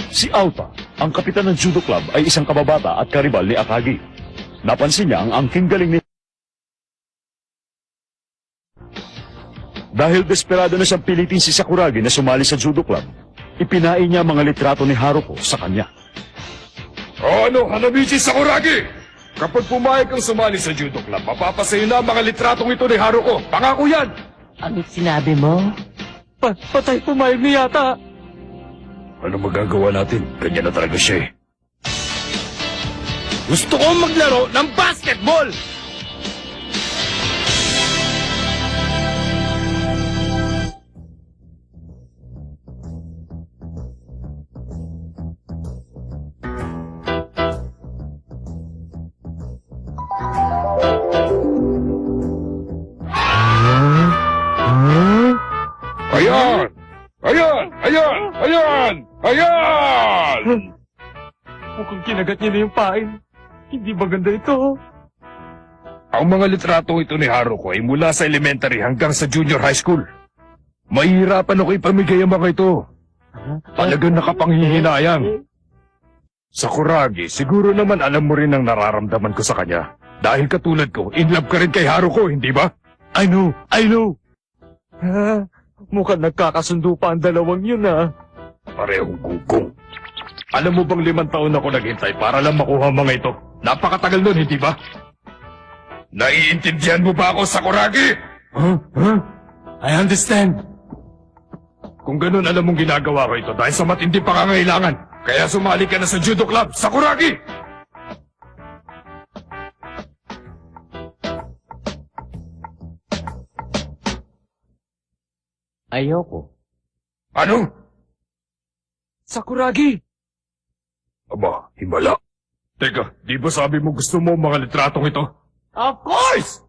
Si Aota, ang kapitan ng judo club, ay isang kababata at karibal ni Akagi. Napansin niya ang angking galing ni... Dahil desperado na siyang pilitin si Sakuragi na sumali sa judo club, ipinain niya mga litrato ni Haruko sa kanya. O ano, Hanabishi Sakuragi? Kapag pumayag kang sumali sa judo club, mapapasayo na ang mga litratong ito ni Haruko. Pangako yan! Ano sinabi mo? Patay pumayag niya yata. Ano magagawa natin? Ganyan na talaga siya eh. Gusto kong maglaro ng basketball! Ayan! Ayan! Ayan! Ayan! Ayan! Mukhang kinagat niya na yung pain. Hindi ba ganda ito? Ang mga litrato ito ni Haruko ay mula sa elementary hanggang sa junior high school. Mahihirapan ako ipamigay ang mga ito. Talagang nakapanghihinayang. Sakuragi, siguro naman alam mo rin ang nararamdaman ko sa kanya. Dahil katulad ko, in love ka rin kay Haruko, hindi ba? I know! Mukhang nagkakasundo pa ang dalawang yun Parehong gugong. Alam mo bang 5 taon ako naghintay para lang makuha ang mga ito? Napakatagal nun, hindi ba? Naiintindihan mo ba ako, Sakuragi? I understand. Kung ganun alam mong ginagawa ko ito dahil sa matinding pangangailangan, kaya sumali ka na sa judo club, Sakuragi! Ayoko. Ano? Sakuragi! Aba, himala. Teka, di ba sabi mo gusto mo ang mga litratong ito? Of course!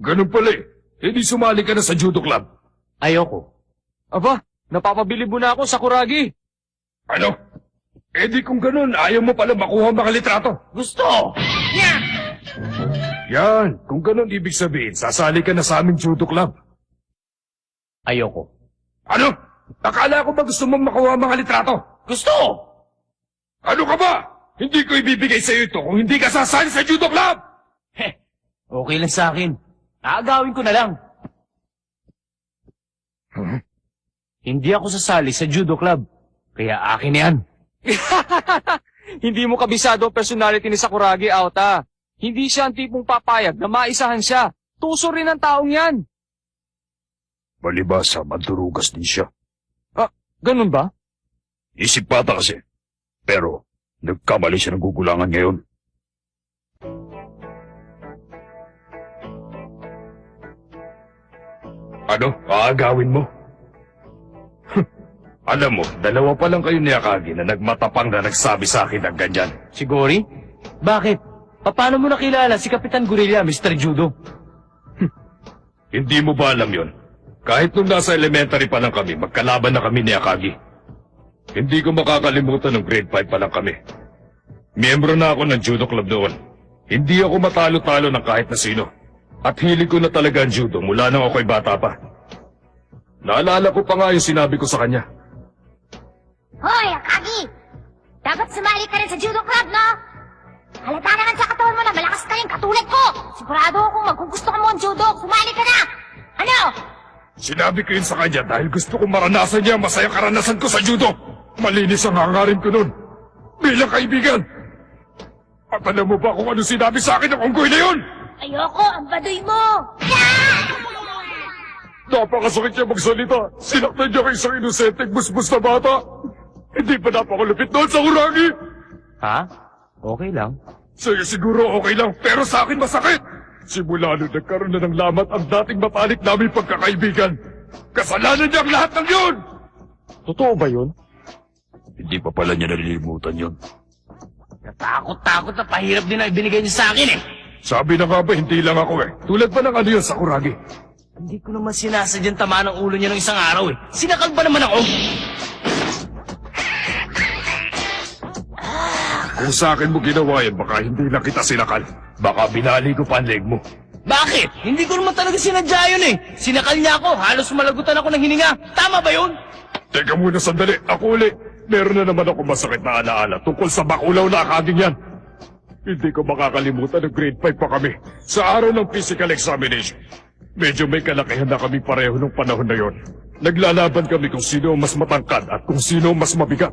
Ganun pala eh. Hindi sumali ka na sa judo club. Ayoko. Aba, napapabili mo na ako, Sakuragi! Ano? Eh di kung ganun, ayaw mo pala makuha ang mga litrato. Gusto! Yan, kung ganun ibig sabihin, sasali ka na sa aming judo club. Ayoko. Ano? Akala ko ba gusto mong makuha ang mga litrato? Gusto! Ano ka ba? Hindi ko ibibigay sa iyo ito kung hindi ka sasali sa judo club! Heh, okay lang sa akin. Aagawin ko na lang. Hindi ako sasali sa judo club. Kaya akin yan. Hindi mo kabisado ang personality ni Sakuragi, Aota. Hindi siya ang tipong papayag na maisahan siya. Tuso rin ang taong yan. Malibasa, mandurugas din siya. Ganun ba? Isip bata kasi. Pero, nagkamali siya ng gugulangan ngayon. Ano? Aagawin mo? Alam mo, 2 pa lang kayo ni Akagi na nagmatapang na nagsabi sa akin ng ganyan. Si Gori? Bakit? Paano mo nakilala si Kapitan Gorilla, Mr. Judo? Hindi mo ba alam yon? Kahit nung nasa elementary pa lang kami, magkalaban na kami ni Akagi. Hindi ko makakalimutan ng grade 5 pa lang kami. Miyembro na ako ng judo club noon. Hindi ako matalo-talo ng kahit na sino. At hilig ko na talaga ang judo mula nang ako'y bata pa. Naalala ko pa nga yung sinabi ko sa kanya. Hoy, Akagi! Dapat sumali ka rin sa judo club, no? Halata naman sa katawan mo na malakas ka rin katulad ko! Sigurado akong magkugusto mo ang judo, sumali ka na! Ano? Sinabi ko yun sa kanya dahil gusto kong maranasan niya ang masayang karanasan ko sa judo. Malinis ang hangarin ko nun. Bilang kaibigan. At alam mo ba kung ano sinabi sa akin ng unggoy na yun? Ayoko, ang baduy mo! Napakasakit niya magsalita. Sinaktan niya kay isang inosenteng busbus na bata. Hindi pa napakalupit doon sa Kuragi. Ha? Okay lang. Sa'yo siguro okay lang, pero sa akin masakit. Simula nung nagkaroon na ng lamat ang dating matalik namin pagkakaibigan. Kasalanan niya ang lahat ng yun! Totoo ba yun? Hindi pa pala niya nalilimutan yun. Natakot-takot na pahirap din ang binigay niya sa akin eh. Sabi na nga ba, hindi lang ako eh. Tulad pa ng ano yun sa Kuragi. Hindi ko naman sinasadyang tamaan ang ulo niya ng isang araw eh. Sinakal ba naman ako? Kung sa akin mo ginawa yan, baka hindi lang kita sinakal. Baka binali ko pa ang leg mo. Bakit? Hindi ko naman talaga sinadya yun eh. Sinakal niya ako. Halos malagutan ako ng hininga. Tama ba yun? Teka muna sandali, ako uli. Meron na naman ako masakit na alaala tungkol sa bakulaw na Akaging yan. Hindi ko makakalimutan ng grade 5 pa kami sa araw ng physical examination. Medyo may kalakihan na kami pareho nung panahon na yon. Naglalaban kami kung sino ang mas matangkad at kung sino ang mas mabigat.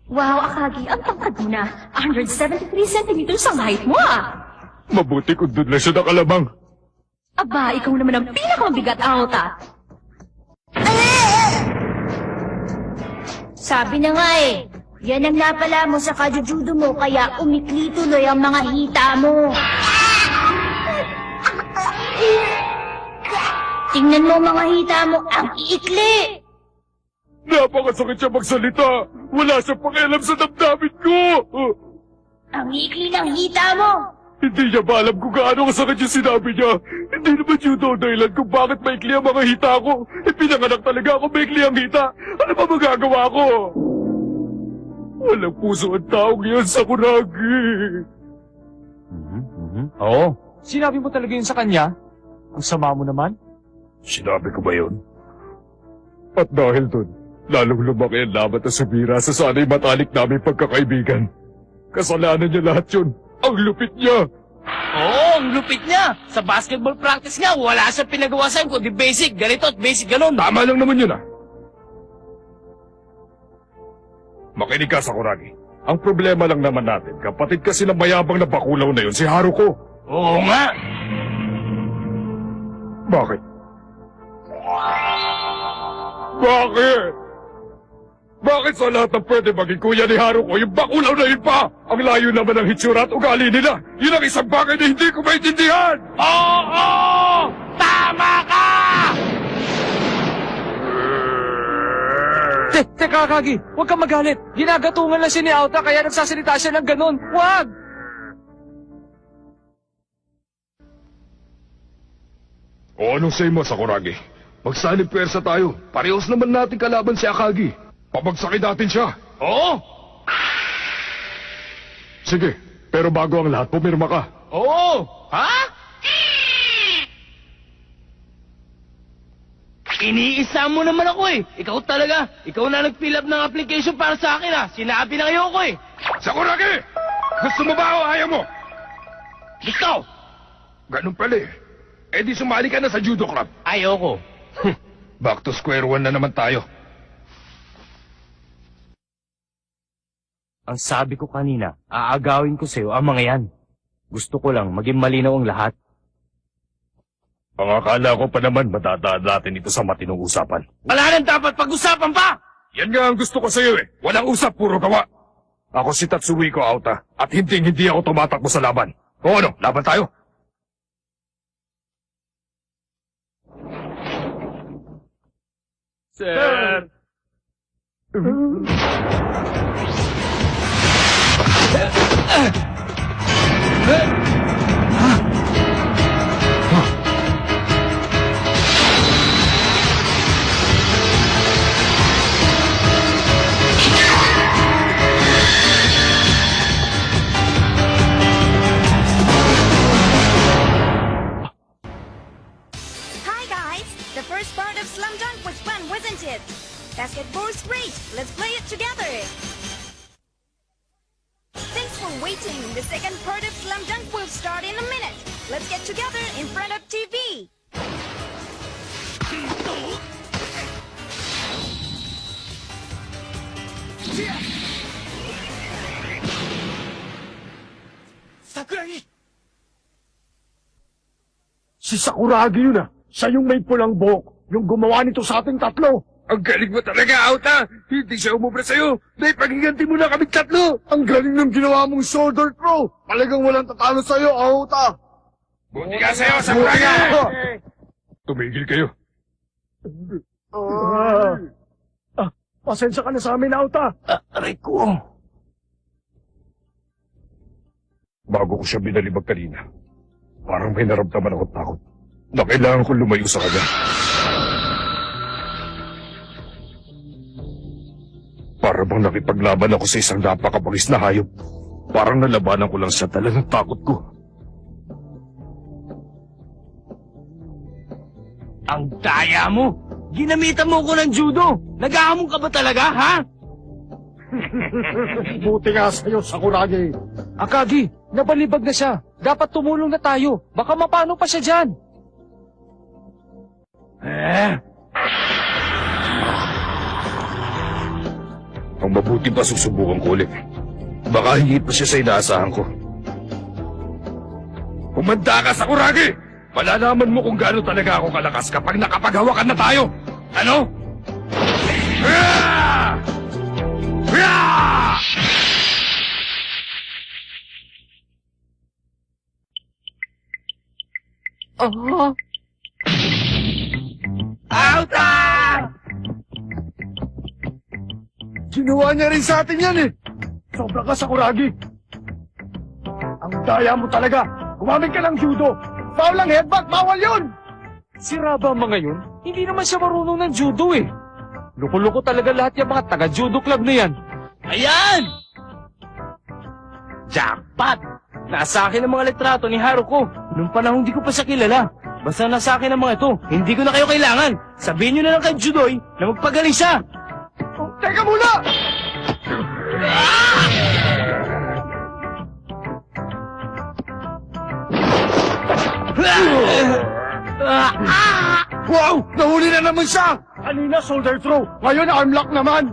Wow, Akagi, ang tangkad mo na. 173 centimeters ang height mo, ah. Mabuti kung doon lang siya nakalamang. Aba, ikaw naman ang pinakamabigat, Aota. Sabi na nga eh, yan ang napala mo sa kajujudo mo, kaya umikli tuloy ang mga hita mo. Tingnan mo mga hita mo, ang iikli. Napakasakit siya magsalita. Wala siyang pakialam sa damdamin ko. Ang iikli ng hita mo. Hindi niya ba alam kung gaano kasakit yung sinabi niya? Hindi naman judo ang dahilan kung bakit maikli ang mga hita ko. Pinanganak talaga ako maikli ang hita. Ano ba magagawa ko? Walang puso ang taong yun sa Kuragi. Oo. Sinabi mo talaga yun sa kanya? Ang sama mo naman. Sinabi ko ba yun? At dahil dun, lalong lumaki ang laban at sabira sa sanay matalik namin pagkakaibigan. Kasalanan niya lahat yun. Ang lupit niya. Oo, ang lupit niya. Sa basketball practice nga, wala siyang pinagawa sa'yo kundi basic, ganito at basic ganun. Tama lang naman yun ah. Makinig ka sa Kuragi. Ang problema lang naman natin, kapatid kasi ng mayabang na bakulaw na yun, si Haruko. Oo nga. Bakit? Bakit? Bakit sa lahat ng pwede maging kuya ni Haruko, yung bakulaw na yun pa? Ang layo naman ng hitsura at ugali nila. Yun ang isang bagay na hindi ko maintindihan. Oo! Tama ka! Teka, Akagi, huwag kang magalit. Ginagatungan lang siya ni Aota kaya nagsasalita siya ng ganun. Huwag! O anong say mo, Sakuragi? Magsanib pwersa tayo. Parehos naman natin kalaban si Akagi. Pabagsakin natin siya. Oo! Sige, pero bago ang lahat, pumirma ka. Oo! Ha? Iniisa mo naman ako eh. Ikaw talaga. Ikaw na nag-fill up ng application para sa akin ah. Sinabi na ngayon ko eh. Sakuragi! Gusto mo ba o ayaw mo? Gusto! Ganun pala eh. Eh di sumali ka na sa judo club. Ayoko. Back to square one na naman tayo. Ang sabi ko kanina, aagawin ko sa'yo ang mga yan. Gusto ko lang maging malinaw ang lahat. Ang akala ko pa naman matadaan natin ito sa matinong usapan. Wala nang dapat pag-usapan pa! Yan nga ang gusto ko sa'yo eh. Walang usap, puro gawa. Ako si Tatsuhiko Aota at hindi ako tumatakbo sa laban. O ano, laban tayo? Sir! Hi guys! The first part of Slam Dunk was fun, wasn't it? Basketball's great! Let's play it together! Thanks for waiting! The second part of Slam Dunk will start in a minute! Let's get together in front of TV! Si Sakuragi yun ah. Siya yung may pulang buhok. Yung gumawa nito sa ating tatlo. Ang galing mo talaga, Aota! Hindi siya umubra sa'yo! Naipagiganti mo na kami tatlo! Ang galing ng ginawa mong shoulder throw. Talagang walang tatalo sa'yo, Aota. Buti ka sa'yo, Sakuragi! Tumigil kayo. Pasensya ka na sa amin, Aota. Aray ko. Bago ko siya binalibag kanina, parang may naramdaman ako takot na kailangan ko lumayo sa kanya. Para bang nakipaglaban ako sa isang napakabagis na hayop. Parang nalabanan ko lang sa dala ng takot ko. Ang daya mo! Ginamitan mo ko ng judo. Naghahamon ka ba talaga, ha? Buti nga sa'yo, Sakuragi. Akagi, nabalibag na siya. Dapat tumulong na tayo. Baka mapano pa siya dyan. Ang mabuti pa susubukan ko ulit. Baka higit pa siya sa inaasahan ko. Humanda ka, Sakuragi! Malalaman mo kung gaano talaga ako kalakas kapag nakapaghawakan na tayo! Ano? Ah! Ah! Ah, Auta! Ginawa niya rin sa atin yan eh. Sobra ka, Sakuragi. Ang daya mo talaga. Gumamit ka ng judo. Foul lang headbutt, bawal yun! si Raba mga yun, hindi naman siya marunong ng judo eh. Loko-loko talaga lahat yung mga taga-judo club na yan. Ayan! Jackpot! Nasa akin ang mga litrato ni Haruko. Nung panahon di ko pa siya kilala. Basta nasa akin ang mga ito, hindi ko na kayo kailangan. Sabihin nyo na lang kay Judoy na magpagaling siya. Oh, teka muna! Wow! Nahuli na naman siya! Kanina shoulder throw, ngayon arm lock naman!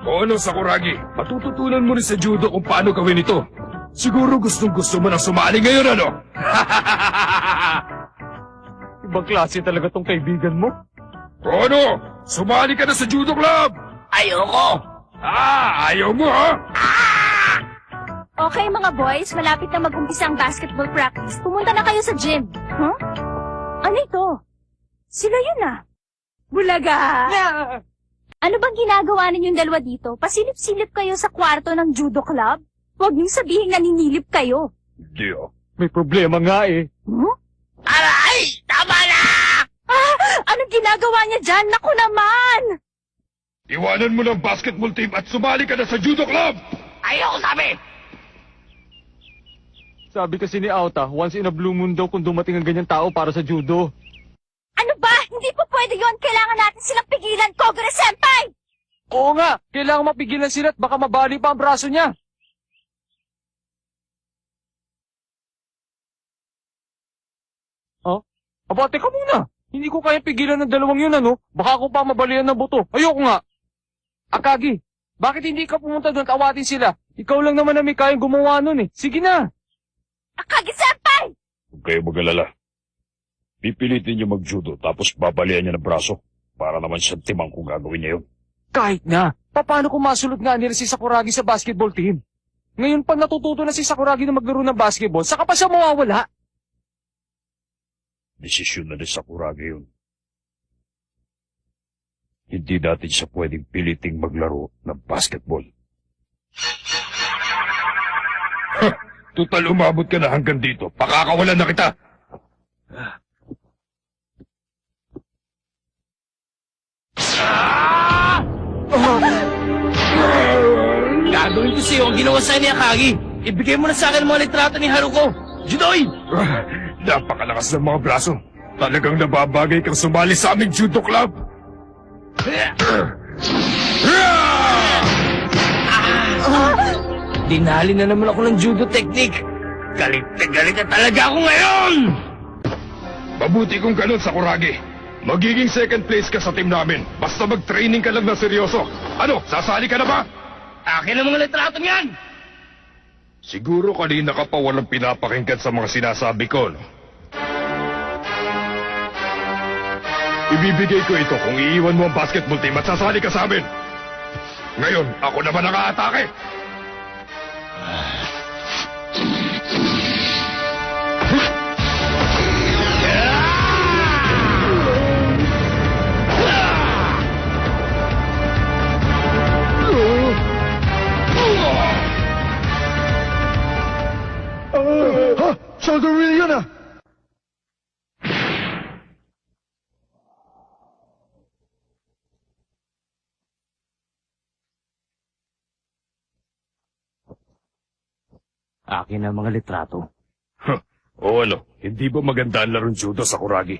O ano, Sakuragi? Matututunan mo rin sa judo kung paano gawin ito. Siguro gustong-gusto mo nang sumali ngayon, ano? Ibang klase talaga tong kaibigan mo. O ano? Sumali ka na sa judo club! Ayoko! Ayaw mo, ha? Okay mga boys, malapit na mag-umpisa ang basketball practice. Pumunta na kayo sa gym. Huh? Ano ito? Sila yun ah. Bulaga! Ano bang ginagawa ninyong dalawa dito? Pasilip-silip kayo sa kwarto ng judo club? Huwag niyong sabihin naninilip kayo. Hindi, oh. May problema nga eh. Huh? Aray! Tama na! Anong ginagawa niya dyan? Naku naman! Iwanan mo ng basketball team at sumali ka na sa judo club! Ayoko sabi! Sabi kasi ni Auta, once in a blue moon daw kung dumating ang ganyan tao para sa judo. Ano ba? Hindi pa pwede yon. Kailangan natin silang pigilan, Kogure-senpai! Oo nga, kailangan mapigilan sila at baka mabali pa ang braso niya. Oh? Aba, teka muna. Hindi ko kaya pigilan ng dalawang yun, ano? Baka ako pa mabalian ng buto. Ayoko nga. Akagi, bakit hindi ka pumunta doon at awatin sila? Ikaw lang naman na may kayang gumawa nun eh. Sige na. Akagi-senpai! Huwag kayo mag-alala. Pipilitin niyo mag-judo tapos babalian niya ng braso para naman siyang timang kung gagawin niya yun. Kahit na. Paano kung masulot nga nila si Sakuragi sa basketball team? Ngayon pa natututo na si Sakuragi na maglaro ng basketball, saka pa siya mawawala. Desisyon na ni Sakuragi yun. Hindi natin siya pwedeng piliting maglaro ng basketball. Tutal umabot ka na hanggang dito. Pakakawalan na kita. Gagawin ko sa'yo ang ginawa sa'yo ni Akagi. Ibigay mo na sa akin ang mga litrato ni Haruko. Judoy! Napakalakas ng mga braso. Talagang nababagay kang sumali sa aming judo club. Dinali na naman ako ng judo technique. Galit na talaga ako ngayon! Mabuti kung ganun, Sakuragi. Magiging second place ka sa team namin. Basta mag-training ka lang na seryoso. Ano, sasali ka na ba? Akin ang mga litrato niyan! Siguro kanina ka pa walang pinapakinggan sa mga sinasabi ko, no? Ibibigay ko ito kung iiwan mo ang basketball team at sasali ka sa amin. Ngayon, ako naman ang aatake. Shoulder wheel yun ah! Akin ang mga litrato. O ano, hindi ba maganda ang larong judo, Sakuragi?